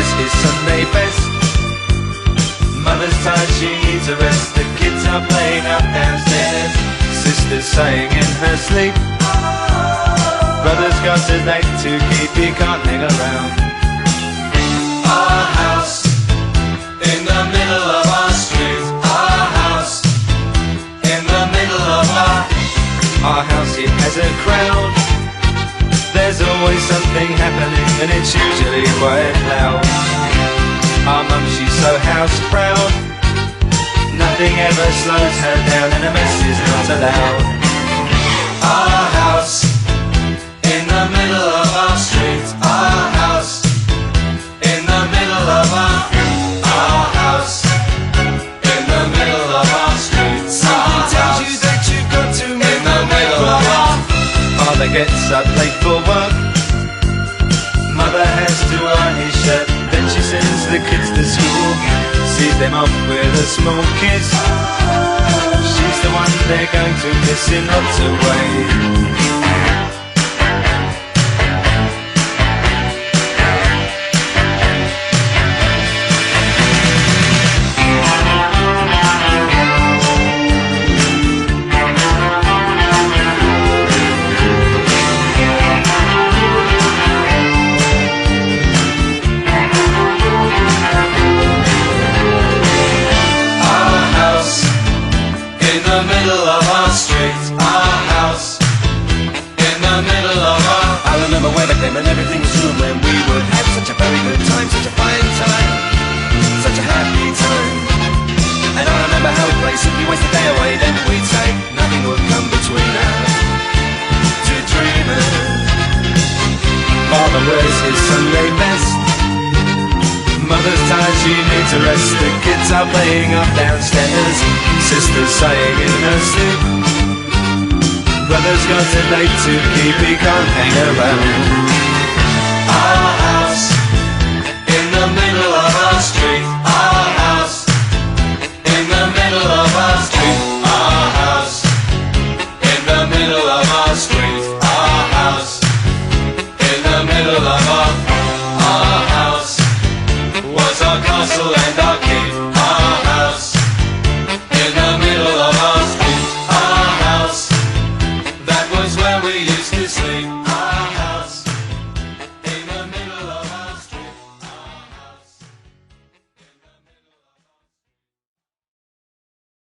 wears his Sunday best. Mother's tired, she needs a rest. The kids are playing up downstairs. Sister's sighing in her sleep. Brother's got a date to keep, he can't hang around. Our house in the middle of our street. Our house in the middle of our house, it has a crowd. There's always something happening and it's usually quite loud. Our mum, she's so house proud. Nothing ever slows her down and a mess is not allowed. Our house in the middle of our street. Our house in the middle of our house in the middle of our street. Something tells you that you've got to move in the middle of our. Father gets up late for work. Mother has to iron his shirt. Then she sends the kids to school, sees them off with a small kiss. She's the one they're going to miss in lots of ways. In the middle of our street, our house in the middle of our. I remember when I came and everything was room, when we would have such a very good time, such a fine time, such a happy time. And I remember how we'd play, simply waste the day away, then we'd say nothing would come between us, two dreamers. Father wears his Sunday best. Mother's tired, she needs a rest. The kids are playing up downstairs. Sister's sighing in her sleep. Brother's got a date to keep, he can't hang around. Our house in the middle of our street. Our house in the middle of our street. Our house in the middle of our street. Our house in the middle of our house was our castle and our